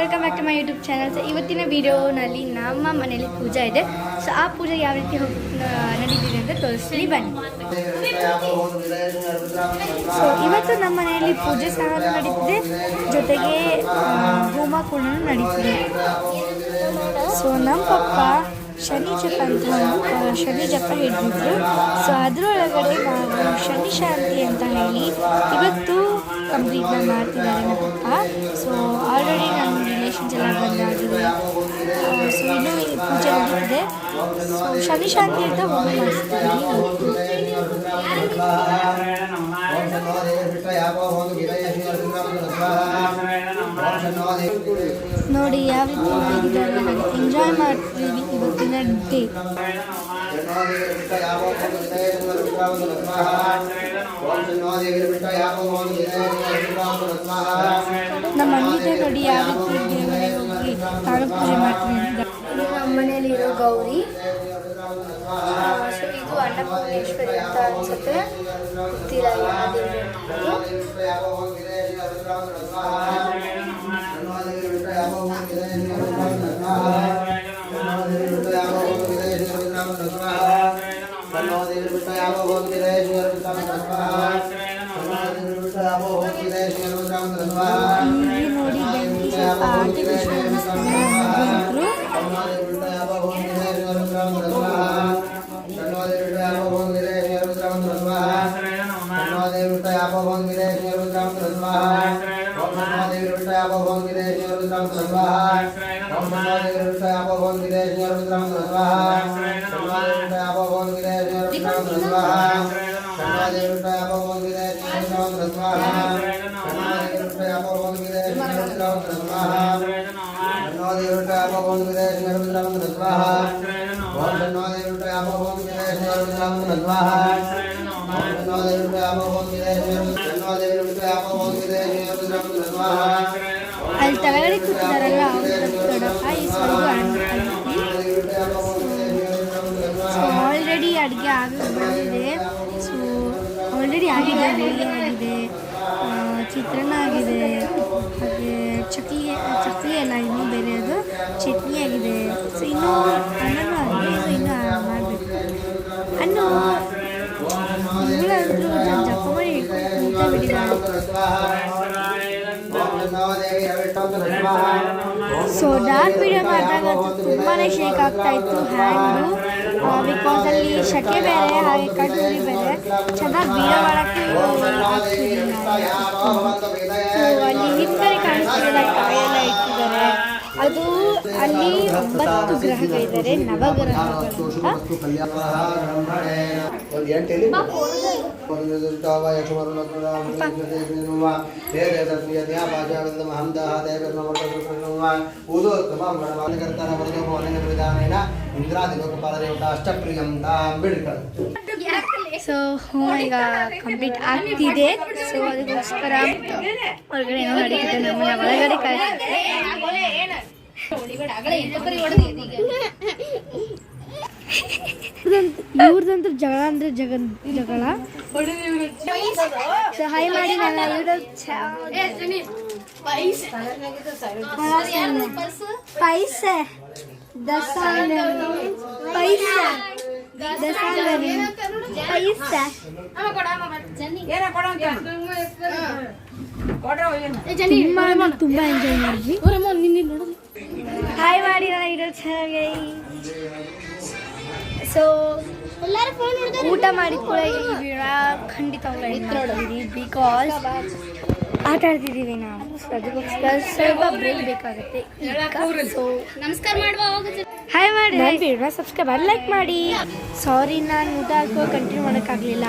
Welcome back to my YouTube channel. So ಇವತ್ತಿನ ವಿಡಿಯೋನಲ್ಲಿ ನಮ್ಮ ಮನೆಯಲ್ಲಿ ಪೂಜೆ ಇದೆ. ಸೊ ಆ ಪೂಜೆ ಯಾವ ರೀತಿ ನಡೀತಿದೆ ಅಂತ ತೋರಿಸ್ತೀನಿ ಬನ್ನಿ. ಸೊ ಇವತ್ತು ನಮ್ಮ ಮನೆಯಲ್ಲಿ ಪೂಜೆ ಸಹ ನಡೀತಿದೆ, ಜೊತೆಗೆ ಹೋಮ ಕೂಡ ನಡೀತಿದೆ. ಸೊ ನಮ್ಮ ಪಪ್ಪ ಶನಿ ಜಪ ಅಂತ ಶನಿ ಜಪ ಹಿಡಿದಿದ್ರು. ಸೊ ಅದರೊಳಗಡೆ ನಾವು ಶನಿ ಶಾಂತಿ ಅಂತ ಹೇಳಿ ಇವತ್ತು ಕಂಪ್ಲೀಟ್ನ ಮಾಡ್ತಿದ್ದಾರೆ ನಮ್ಮ ಪಪ್ಪ. ಸೊ ಆಲ್ರೆಡಿ ನನ್ನ ರಿಲೇಷನ್ಸ್ ಎಲ್ಲ ಬಂದಾಗಿದೆ. ಸೊ ಇನ್ನೂ ಪೂಜೆ ನಡೀತಿದೆ. ಸೊ ಶನಿ ಶಾಂತಿ ಅಂತ ಹೋಮ ಮಾಡಿಸ್ತೀನಿ. ನೋಡಿ ಯಾವ ರೀತಿ ಮಾಡಿದ್ದಾರೆ, ಹಾಗೆ ಎಂಜಾಯ್ ಮಾಡ್ತೀವಿ ಇವತ್ತಿನ ಡೇ. ನಮ್ಮ ಮನೆಗೆ ನೋಡಿ ಯಾವ ರೀತಿ ದೇವರಿಗೆ ಹೋಗಿ ತಾಳು ಪೂಜೆ ಮಾಡ್ತೀವಿ ಅಂತ. ನಮ್ಮ ಮನೆಯಲ್ಲಿರೋ ಗೌರಿ. ಸೊ ಇದು ಅನ್ನಪೂರ್ಣೇಶ್ವರಿ ಅಂತ ಅನ್ಸುತ್ತೆ, ಗೊತ್ತಿಲ್ಲ ಯಾವ ದೇವರು. ನೋಡಿ ಬೆಂಕಿ ಸ್ವಲ್ಪ ಆರ್ಟಿಫಿಷಿಯಲ್ ಅಲ್ಲಿ ತಳಗಡೆ ಕೂತಿದಾರಲ್ಲ ಸೊ ಆಲ್ರೆಡಿ ಅಡುಗೆ ಬಂದಿದೆ. ಸೊ ಆಲ್ರೆಡಿ ಆಗಿದೆ, ಬೇಳೆ ಆಗಿದೆ, ಚಿತ್ರಾನ್ನ ಆಗಿದೆ, ಹಾಗೆ ಚಕ್ಲಿ ಎಲ್ಲ ಇನ್ನೂ ಬೇರೆ ಅದು ಚಟ್ನಿ ಆಗಿದೆ. ಸೊ ಇನ್ನೂ ಅನ್ನನೂ ಆಗಿದೆ. ಸೊ ಇನ್ನೂ ಮಾಡಬೇಕು ಅನ್ನು ಇವಳಂತೂ ಜಪ ಮಾಡಿ ಇಟ್ಕೊಂಡು ಬಿಟ್ಟಿದ್ದಾಳೆ. ಸೊ ಡಾರ್ಕ್ ವಿಡಿಯೋ ಮಾಡಿದಾಗ ತುಂಬಾ ಶೇಕ್ ಆಗ್ತಾ ಇತ್ತು ಹ್ಯಾಂಡು, ಬಿಕಾಸ್ ಅಲ್ಲಿ ಶಕೆ ಬೇರೆ ಹಾಗೆ ಕಣ್ಣೂರಿ ಬೇರೆ ಚೆನ್ನಾಗಿ ವಿಡಿಯೋ ಮಾಡೋಕ್ಕೆ ಆಗ್ತಿರಲಿಲ್ಲ. ಸೊ ಅಲ್ಲಿ ಹಿಂದ್ಗಡೆ ಕಾಣಿಸ್ತಿಲ್ಲ ಕಾಯೆಲ್ಲ ಇಟ್ಟಿದ್ದಾರೆ. ಅದು ಅಲ್ಲಿ 9 ಗ್ರಹಗಳಿದ್ದಾರೆ, ನವಗ್ರಹಗಳು ಸೊ ಈಗ ಕಂಪ್ಲೀಟ್ ಆಗ್ತಿದೆ. ಸೊ ಅದಕ್ಕೋಸ್ಕರ ಹೊರಗಡೆ ಏನೋ ನಡೀತಿದೆ, ನಮ್ಮನ್ನ ಒಳಗಡೆ ಕಾಯ್ತಿದೆ. ಇವ್ರದಂತೂ ಜಗಳ ಅಂದ್ರೆ ಜಗಳ. ಸಹಾಯ ಮಾಡಿ ನನ್ನ ಪೈಸೆ ತುಂಬಾ ಎಂಜಾಯ್ ಮಾಡಿದ್ವಿ. ಹಾಯ್ ಮಾಡಿ ನನ್ನ ಇಡೋ ಚೆನ್ನಾಗಿ. ಸೊ ಊಟ ಮಾಡಿದ ಕೂಡ ಈ ವಿಡಿಯೋ ಖಂಡಿತವಾಗ್ಲೂ ಬಿಕಾಸ್ ಆಟ ಆಡ್ತಿದ್ದೀವಿ ನಾವು. ಅದಕ್ಕೋಸ್ಕರ ಸ್ವಲ್ಪ ಬ್ರೇಕ್ ಬೇಕಾಗುತ್ತೆ. ಸೊ ನಮಸ್ಕಾರ ಮಾಡುವ, ಹಾಯ್ ಮಾಡಿ, ವಿಡಿಯೋ ಸಬ್ಸ್ಕ್ರೈಬ್ ಲೈಕ್ ಮಾಡಿ. ಸಾರಿ ನಾನು ಊಟ ಹಾಕೋ ಕಂಟಿನ್ಯೂ ಮಾಡೋಕ್ಕಾಗಲಿಲ್ಲ.